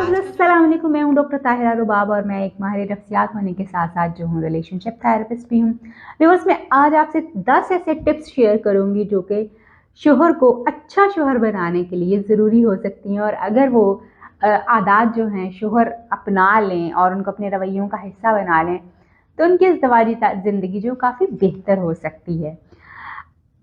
अस्सलाम वालेकुम। मैं हूं डॉक्टर ताहिरा रुबाब और मैं एक माहिर नफ्सियात होने के साथ साथ जो हूं रिलेशनशिप थेरेपिस्ट भी हूं। व्यूअर्स, मैं आज आपसे 10 ऐसे टिप्स शेयर करूंगी जो कि शोहर को अच्छा शोहर बनाने के लिए ज़रूरी हो सकती हैं, और अगर वो आदात जो हैं शोहर अपना लें और उनको अपने रवैयों का हिस्सा बना लें तो उनकी इज़्दिवाजी ज़िंदगी जो काफ़ी बेहतर हो सकती है।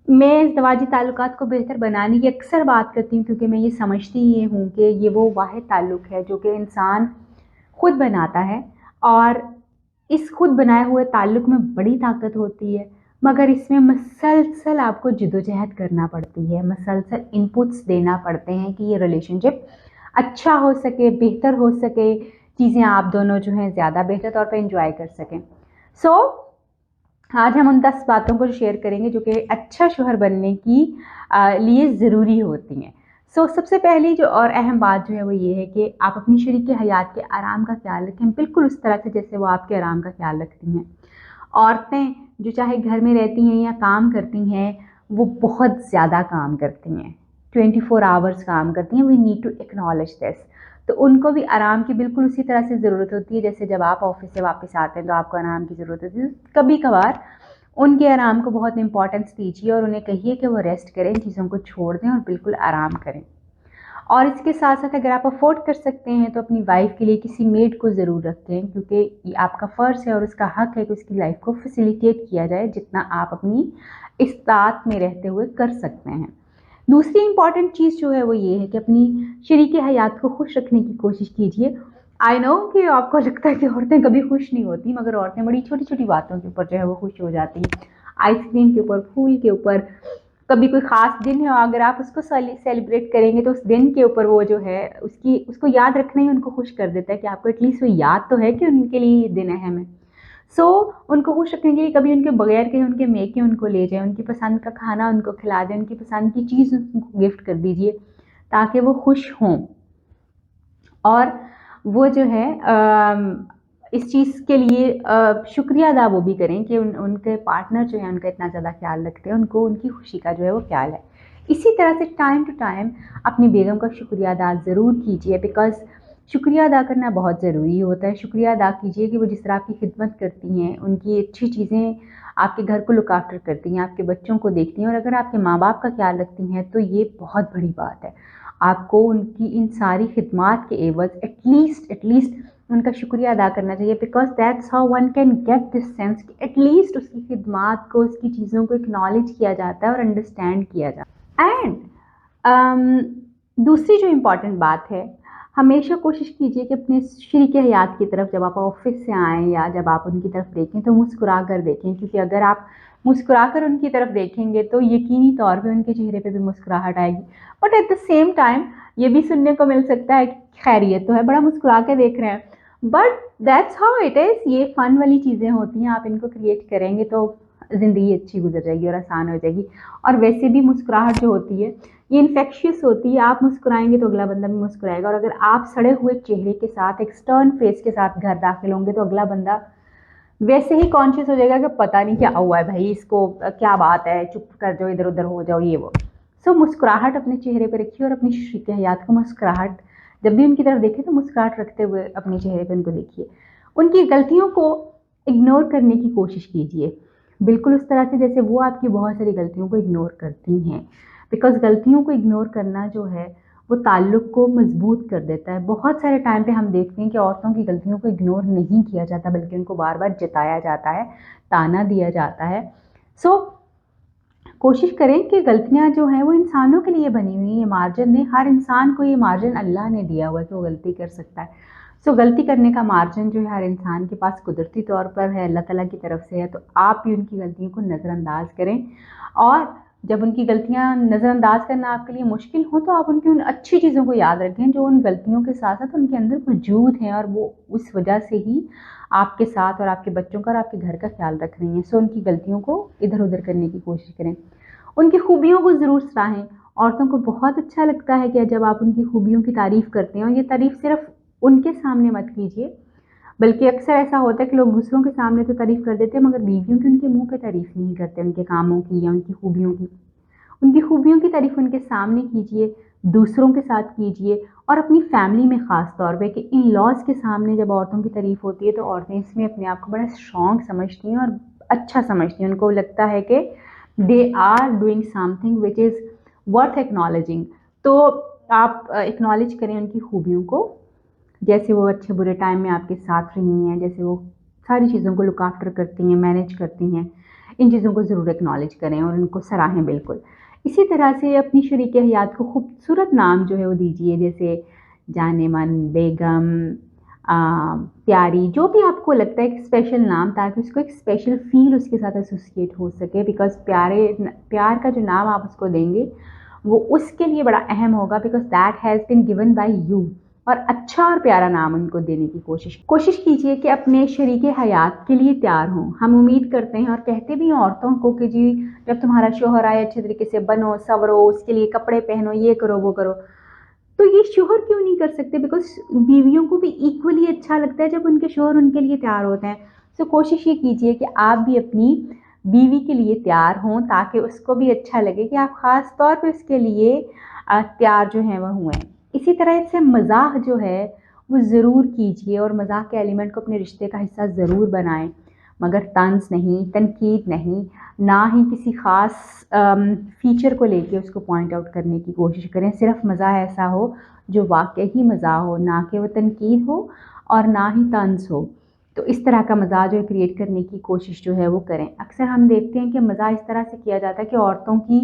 मैं इज़्दिवाजी ताल्लुकात को बेहतर बनाने की अक्सर बात करती हूँ, क्योंकि मैं ये समझती ये हूँ कि ये वो वाहिद ताल्लुक है जो कि इंसान खुद बनाता है, और इस खुद बनाए हुए ताल्लुक में बड़ी ताकत होती है। मगर इसमें मसलसल आपको जिदोजहद करना पड़ती है, मसलसल इनपुट्स देना पड़ते हैं कि ये रिलेशनशिप अच्छा हो सके, बेहतर हो सके, चीज़ें आप दोनों जो हैं ज़्यादा बेहतर तौर पे एंजॉय कर सकें। आज हम उन 10 बातों को शेयर करेंगे जो कि अच्छा शौहर बनने की लिए ज़रूरी होती हैं। सबसे पहली जो और अहम बात जो है वो ये है कि आप अपनी शरीक हयात के आराम का ख्याल रखें, बिल्कुल उस तरह से जैसे वो आपके आराम का ख्याल रखती हैं। औरतें जो चाहे घर में रहती हैं या काम करती हैं, वो बहुत ज़्यादा काम करती हैं, 24 आवर्स काम करती हैं। We need to acknowledge this. तो उनको भी आराम की बिल्कुल उसी तरह से ज़रूरत होती है जैसे जब आप ऑफिस से वापस आते हैं तो आपको आराम की ज़रूरत होती है। कभी कभार उनके आराम को बहुत इंपॉर्टेंस दीजिए और उन्हें कहिए कि वो रेस्ट करें, चीज़ों को छोड़ दें और बिल्कुल आराम करें। और इसके साथ साथ अगर आप अफोर्ड कर सकते हैं तो अपनी वाइफ के लिए किसी मेड को ज़रूर रखें, क्योंकि ये आपका फ़र्ज़ है और उसका हक है कि उसकी लाइफ को फैसिलिटेट किया जाए जितना आप अपनी इस्तात में रहते हुए कर सकते हैं। दूसरी इंपॉर्टेंट चीज़ जो है वो ये है कि अपनी शरीक हयात को खुश रखने की कोशिश कीजिए। आई नो कि आपको लगता है कि औरतें कभी खुश नहीं होती, मगर औरतें बड़ी छोटी छोटी बातों के ऊपर जो है वो खुश हो जाती हैं। आइसक्रीम के ऊपर, फूल के ऊपर, कभी कोई ख़ास दिन है अगर आप उसको सेलिब्रेट करेंगे तो उस दिन के ऊपर वो जो है उसको याद रखना ही उनको खुश कर देता है कि आपको एटलीस्ट वो याद तो है कि उनके लिए ये दिन अहम है। उनको खुश रखने के लिए कभी उनके बगैर कहीं उनके मेके उनको ले जाएं, उनकी पसंद का खाना उनको खिला दें, उनकी पसंद की चीज़ उनको गिफ्ट कर दीजिए ताकि वो खुश हों। और वो जो है इस चीज़ के लिए शुक्रिया अदा वो भी करें कि उनके पार्टनर जो है उनका इतना ज़्यादा ख्याल रखते हैं, उनको उनकी खुशी का जो है वो ख्याल है। इसी तरह से टाइम टू टाइम अपनी बेगम का शुक्रिया अदा ज़रूर कीजिए, बिकॉज़ शुक्रिया अदा करना बहुत ज़रूरी होता है। शुक्रिया अदा कीजिए कि वो जिस तरह आपकी खिदमत करती हैं, उनकी अच्छी चीज़ें आपके घर को लुक आफ्टर करती हैं, आपके बच्चों को देखती हैं, और अगर आपके माँ बाप का ख्याल रखती हैं तो ये बहुत बड़ी बात है। आपको उनकी इन सारी खिदमात के एवज़ एटलीस्ट उनका शुक्रिया अदा करना चाहिए, because that's how one can get this sense कि एटलीस्ट उसकी खिदमात को, उसकी चीज़ों को एक्नॉलेज किया जाता है और अंडरस्टैंड किया जाता है। एंड दूसरी जो इम्पॉर्टेंट बात है, हमेशा कोशिश कीजिए कि अपने शरीक हयात की तरफ जब आप ऑफिस से आएँ या जब आप उनकी तरफ देखें तो मुस्कुरा कर देखें, क्योंकि अगर आप मुस्कुरा कर उनकी तरफ देखेंगे तो यकीनी तौर पे उनके चेहरे पे भी मुस्कुराहट आएगी। But at the same time ये भी सुनने को मिल सकता है कि खैरियत तो है, बड़ा मुस्कुरा के देख रहे हैं, but that's how it is. ये फ़न वाली चीज़ें होती हैं, आप इनको क्रिएट करेंगे तो ज़िंदगी अच्छी गुजर जाएगी और आसान हो जाएगी। और वैसे भी मुस्कुराहट जो होती है ये इन्फेक्शियस होती है, आप मुस्कुराएंगे तो अगला बंदा भी मुस्कुराएगा, और अगर आप सड़े हुए चेहरे के साथ, एक स्टर्न फेस के साथ घर दाखिल होंगे तो अगला बंदा वैसे ही कॉन्शियस हो जाएगा कि पता नहीं क्या हुआ है भाई, इसको क्या बात है, चुप कर जाओ, इधर उधर हो जाओ, ये वो। मुस्कुराहट अपने चेहरे पर रखिए और अपनी शरीक हयात को मुस्कुराहट, जब भी उनकी तरफ देखें तो मुस्कुराहट रखते हुए अपने चेहरे पर उनको देखिए। उनकी गलतियों को इग्नोर करने की कोशिश कीजिए, बिल्कुल उस तरह से जैसे वो आपकी बहुत सारी गलतियों को इग्नोर करती हैं, बिकॉज़ गलतियों को इग्नोर करना जो है वो ताल्लुक़ को मज़बूत कर देता है। बहुत सारे टाइम पे हम देखते हैं कि औरतों की गलतियों को इग्नोर नहीं किया जाता, बल्कि उनको बार-बार जताया जाता है, ताना दिया जाता है। सो कोशिश करें कि गलतियाँ जो हैं वो इंसानों के लिए बनी हुई हैं, ये मार्जिन दें, हर इंसान को ये मार्जिन अल्लाह ने दिया हुआ है कि वो गलती कर सकता है। गलती करने का मार्जिन जो है हर इंसान के पास कुदरती तौर पर है, अल्लाह ताला की तरफ से है, तो आप भी उनकी गलतियों को नज़रअंदाज करें। और जब उनकी गलतियाँ नज़रअंदाज करना आपके लिए मुश्किल हो तो आप उनकी उन अच्छी चीज़ों को याद रखें जो उन गलतियों के साथ साथ उनके अंदर मौजूद हैं, और वो उस वजह से ही आपके साथ और आपके बच्चों का और आपके घर का ख्याल रख रही हैं। उनकी गलतियों को इधर उधर करने की कोशिश करें, उनकी खूबियों को ज़रूर सराहें। औरतों को बहुत अच्छा लगता है कि जब आप उनकी खूबियों की तारीफ़ करते हैं, और ये तारीफ़ सिर्फ उनके सामने मत कीजिए, बल्कि अक्सर ऐसा होता है कि लोग दूसरों के सामने तो तारीफ़ कर देते हैं मगर बीवियों की उनके मुंह पे तारीफ़ नहीं करते, उनके कामों की या उनकी खूबियों की। उनकी खूबियों की तारीफ़ उनके सामने कीजिए, दूसरों के साथ कीजिए और अपनी फैमिली में ख़ास तौर पे कि इन लॉज के सामने जब औरतों की तारीफ़ होती है तो औरतें इसमें अपने आप को बड़ा स्ट्रॉन्ग समझती हैं और अच्छा समझती हैं। उनको लगता है कि they are doing something which is worth acknowledging. तो आप एक्नॉलेज करें उनकी खूबियों को, जैसे वो अच्छे बुरे टाइम में आपके साथ रही हैं, जैसे वो सारी चीज़ों को लुक आफ्टर करती हैं, मैनेज करती हैं। इन चीज़ों को ज़रूर एक्नॉलेज करें और उनको सराहें बिल्कुल। इसी तरह से अपनी शरीक हयात को खूबसूरत नाम जो है वो दीजिए, जैसे जानेमन, बेगम, प्यारी, जो भी आपको लगता है एक स्पेशल नाम, ताकि उसको एक स्पेशल फ़ील उसके साथ एसोसिएट हो सके। बिकॉज़ प्यार का जो नाम आप उसको देंगे वो उसके लिए बड़ा अहम होगा, because that has been given by you. और अच्छा और प्यारा नाम उनको देने की कोशिश कीजिए कि अपने शरीके हयात के लिए तैयार हों। हम उम्मीद करते हैं और कहते भी हैं औरतों को कि जी जब तुम्हारा शोहर आए अच्छे तरीके से बनो, सवरो, उसके लिए कपड़े पहनो, ये करो, वो करो। तो ये शोहर क्यों नहीं कर सकते? बिकॉज़ बीवियों को भी इक्वली अच्छा लगता है जब उनके शोहर उनके लिए तैयार होते हैं। तो कोशिश ये कीजिए कि आप भी अपनी बीवी के लिए तैयार हों, ताकि उसको भी अच्छा लगे कि आप ख़ास तौर पे उसके लिए तैयार जो हैं वो हुए हैं। इसी तरह से मज़ाक जो है वो ज़रूर कीजिए और मज़ाक के एलिमेंट को अपने रिश्ते का हिस्सा ज़रूर बनाएँ, मगर तंज़ नहीं, तनकीद नहीं, ना ही किसी ख़ास फ़ीचर को लेके उसको पॉइंट आउट करने की कोशिश करें। सिर्फ़ मज़ाक ऐसा हो जो वाक़ई ही मज़ाक हो, ना कि वो तनकीद हो और ना ही तंज़ हो। तो इस तरह का मज़ाक जो है क्रिएट करने की कोशिश जो है वो करें। अक्सर हम देखते हैं कि मज़ाक इस तरह से किया जाता है कि औरतों की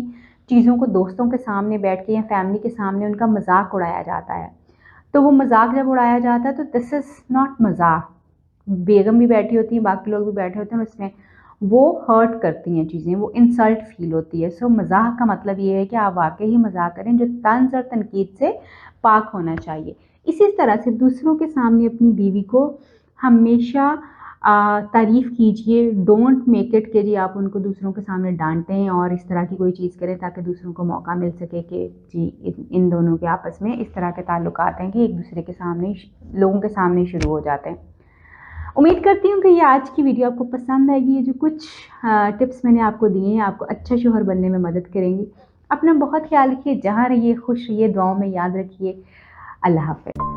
चीज़ों को दोस्तों के सामने बैठ के या फैमिली के सामने उनका मज़ाक उड़ाया जाता है। तो वो मज़ाक जब उड़ाया जाता है तो दिस इज़ नॉट मज़ाक। बेगम भी बैठी होती हैं, बाकी लोग भी बैठे होते हैं और उसमें वो हर्ट करती हैं चीज़ें, वो इंसल्ट फ़ील होती है। सो मज़ाक का मतलब ये है कि आप वाक़ई ही मज़ाक करें जो तंज़ और तनकीद से पाक होना चाहिए। इसी तरह से दूसरों के सामने अपनी बीवी को हमेशा तारीफ़ कीजिए। डोंट मेक इट कि जी आप उनको दूसरों के सामने डाँटें और इस तरह की कोई चीज़ करें ताकि दूसरों को मौका मिल सके कि जी इन दोनों के आपस में इस तरह के ताल्लुकात हैं कि एक दूसरे के सामने लोगों के सामने शुरू हो जाते हैं। उम्मीद करती हूँ कि ये आज की वीडियो आपको पसंद आएगी। ये जो कुछ टिप्स मैंने आपको दिए हैं आपको अच्छा शौहर बनने में मदद करेंगी। अपना बहुत ख्याल रखिए, जहाँ रहिए खुश रहिए, दुआओं में याद रखिए। अल्लाह हाफ़िज़।